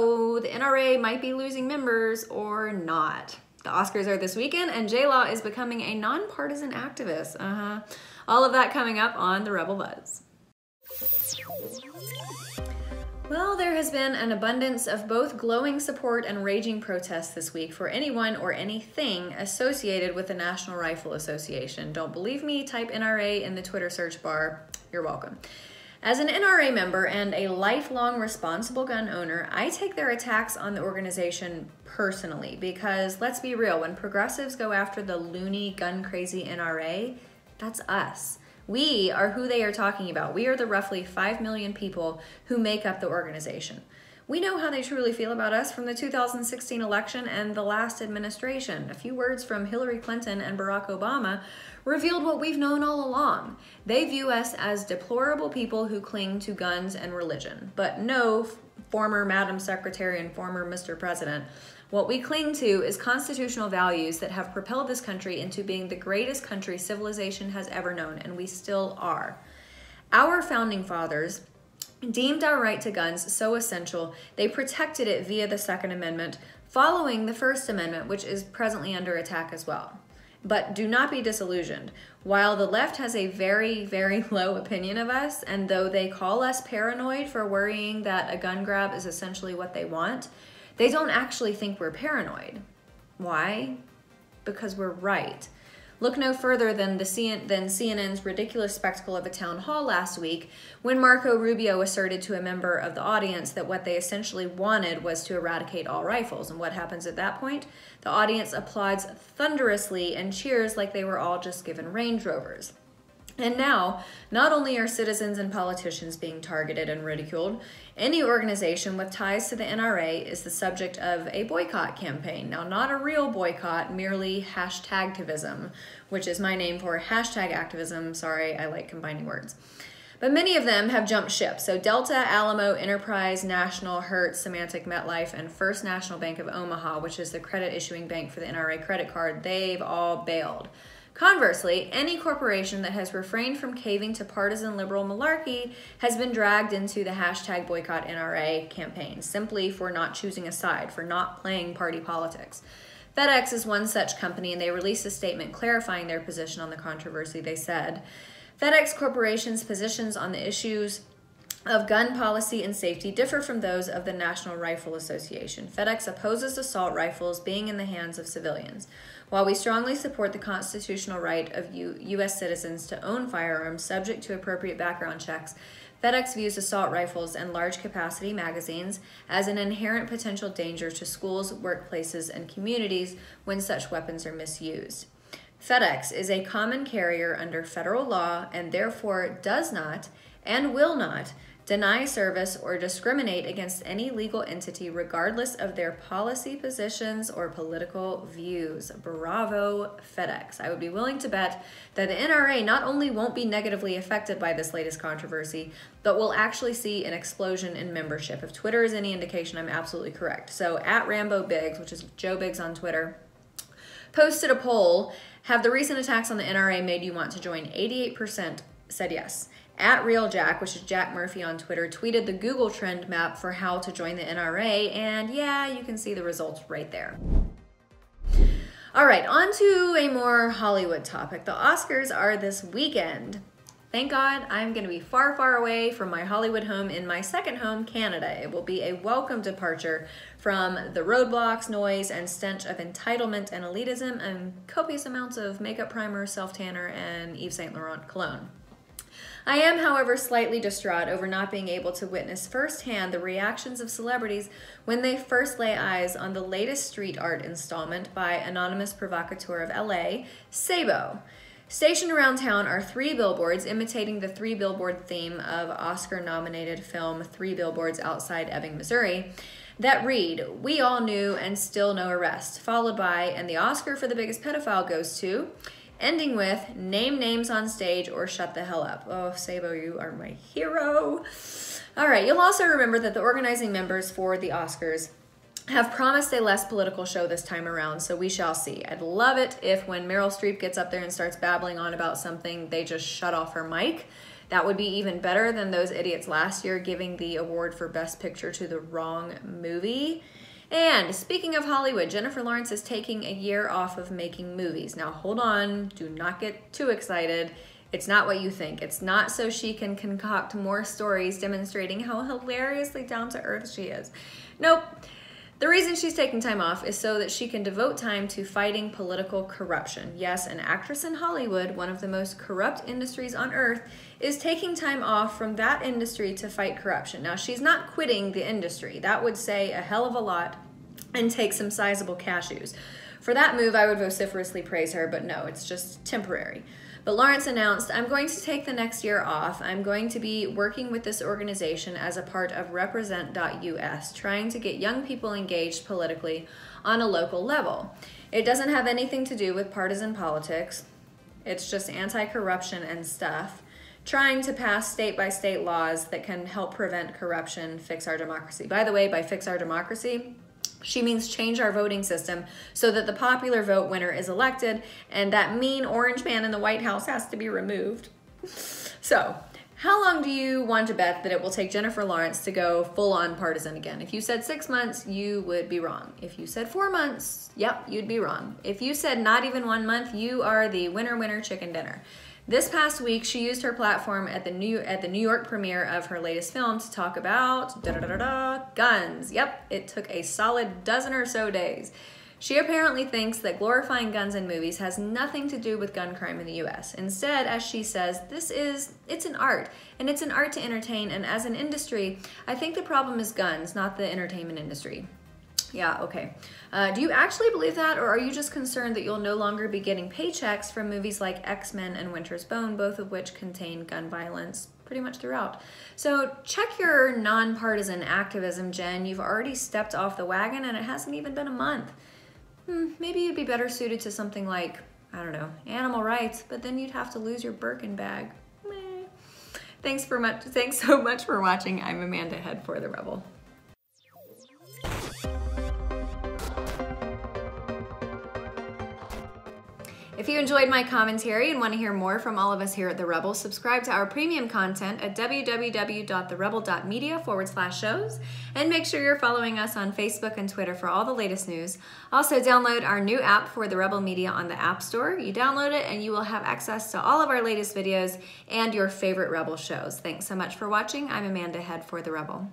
so the NRA might be losing members or not. The Oscars are this weekend, and J-Law is becoming a nonpartisan activist. All of that coming up on the Rebel Buzz. Well, there has been an abundance of both glowing support and raging protests this week for anyone or anything associated with the National Rifle Association. Don't believe me? Type NRA in the Twitter search bar. You're welcome. As an NRA member and a lifelong responsible gun owner, I take their attacks on the organization personally because, let's be real, when progressives go after the loony, gun-crazy NRA, that's us. We are who they are talking about. We are the roughly 5 million people who make up the organization. We know how they truly feel about us from the 2016 election and the last administration. A few words from Hillary Clinton and Barack Obama revealed what we've known all along. They view us as deplorable people who cling to guns and religion. But no, former Madam Secretary and former Mr. President, what we cling to is constitutional values that have propelled this country into being the greatest country civilization has ever known, and we still are. Our founding fathers deemed our right to guns so essential, they protected it via the Second Amendment, following the First Amendment, which is presently under attack as well. But do not be disillusioned. While the left has a very, very low opinion of us, and though they call us paranoid for worrying that a gun grab is essentially what they want, they don't actually think we're paranoid. Why? Because we're right. Look no further than CNN's ridiculous spectacle of a town hall last week when Marco Rubio asserted to a member of the audience that what they essentially wanted was to eradicate all rifles. And what happens at that point? The audience applauds thunderously and cheers like they were all just given Range Rovers. And now, not only are citizens and politicians being targeted and ridiculed, any organization with ties to the NRA is the subject of a boycott campaign. Now, not a real boycott, merely hashtagtivism, which is my name for hashtag activism. Sorry, I like combining words. But many of them have jumped ship. So Delta, Alamo, Enterprise, National, Hertz, Symantec, MetLife, and First National Bank of Omaha, which is the credit issuing bank for the NRA credit card, they've all bailed. Conversely, any corporation that has refrained from caving to partisan liberal malarkey has been dragged into the hashtag boycott NRA campaign, simply for not choosing a side, for not playing party politics. FedEx is one such company, and they released a statement clarifying their position on the controversy. They said, FedEx Corporation's positions on the issues of gun policy and safety differ from those of the National Rifle Association. FedEx opposes assault rifles being in the hands of civilians. While we strongly support the constitutional right of U.S. citizens to own firearms subject to appropriate background checks, FedEx views assault rifles and large-capacity magazines as an inherent potential danger to schools, workplaces, and communities when such weapons are misused. FedEx is a common carrier under federal law and therefore does not and will not deny service or discriminate against any legal entity regardless of their policy positions or political views. Bravo, FedEx. I would be willing to bet that the NRA not only won't be negatively affected by this latest controversy, but will actually see an explosion in membership. If Twitter is any indication, I'm absolutely correct. So at Rambo Biggs, which is Joe Biggs on Twitter, posted a poll, have the recent attacks on the NRA made you want to join? 88% said yes. At RealJack, which is Jack Murphy on Twitter, tweeted the Google trend map for how to join the NRA, and yeah, you can see the results right there. All right, on to a more Hollywood topic. The Oscars are this weekend. Thank God I'm going to be far, far away from my Hollywood home in my second home, Canada. It will be a welcome departure from the roadblocks, noise, and stench of entitlement and elitism and copious amounts of makeup primer, self-tanner, and Yves Saint Laurent cologne. I am, however, slightly distraught over not being able to witness firsthand the reactions of celebrities when they first lay eyes on the latest street art installment by anonymous provocateur of LA, Sabo. Stationed around town are 3 billboards imitating the 3 billboard theme of Oscar-nominated film 3 Billboards Outside Ebbing, Missouri, that read, "We all knew and still no arrest," followed by, "And the Oscar for the biggest pedophile goes to," ending with, "Name names on stage or shut the hell up." Oh, Sabo, you are my hero. All right, you'll also remember that the organizing members for the Oscars have promised a less political show this time around, so we shall see. I'd love it if when Meryl Streep gets up there and starts babbling on about something, they just shut off her mic. That would be even better than those idiots last year giving the award for Best Picture to the wrong movie. And speaking of Hollywood, Jennifer Lawrence is taking a year off of making movies. Now hold on, do not get too excited. It's not what you think. It's not so she can concoct more stories demonstrating how hilariously down to earth she is. Nope. The reason she's taking time off is so that she can devote time to fighting political corruption. Yes, an actress in Hollywood, one of the most corrupt industries on earth, is taking time off from that industry to fight corruption. Now, she's not quitting the industry. That would say a hell of a lot and take some sizable cashews. For that move, I would vociferously praise her, but no, it's just temporary. But Lawrence announced, I'm going to take the next year off. I'm going to be working with this organization as a part of Represent.us, trying to get young people engaged politically on a local level. It doesn't have anything to do with partisan politics. It's just anti-corruption and stuff. Trying to pass state-by-state laws that can help prevent corruption, fix our democracy. By the way, by fix our democracy, she means change our voting system so that the popular vote winner is elected and that mean orange man in the White House has to be removed. So, how long do you want to bet that it will take Jennifer Lawrence to go full-on partisan again? If you said 6 months, you would be wrong. If you said 4 months, yep, you'd be wrong. If you said not even 1 month, you are the winner chicken dinner. This past week, she used her platform at the New York premiere of her latest film to talk about guns. Yep, it took a solid dozen or so days. She apparently thinks that glorifying guns in movies has nothing to do with gun crime in the US. Instead, as she says, it's an art, and it's an art to entertain, and as an industry, I think the problem is guns, not the entertainment industry. Yeah, okay. Do you actually believe that, or are you just concerned that you'll no longer be getting paychecks from movies like X-Men and Winter's Bone, both of which contain gun violence pretty much throughout? So check your nonpartisan activism, Jen. You've already stepped off the wagon and it hasn't even been a month. Maybe you'd be better suited to something like, I don't know, animal rights, but then you'd have to lose your Birkin bag. Meh. Thanks so much for watching. I'm Amanda, head for The Rebel. If you enjoyed my commentary and want to hear more from all of us here at The Rebel, subscribe to our premium content at www.therebel.media/shows, and make sure you're following us on Facebook and Twitter for all the latest news. Also, download our new app for The Rebel Media on the App Store. You download it and you will have access to all of our latest videos and your favorite Rebel shows. Thanks so much for watching. I'm Amanda, head for The Rebel.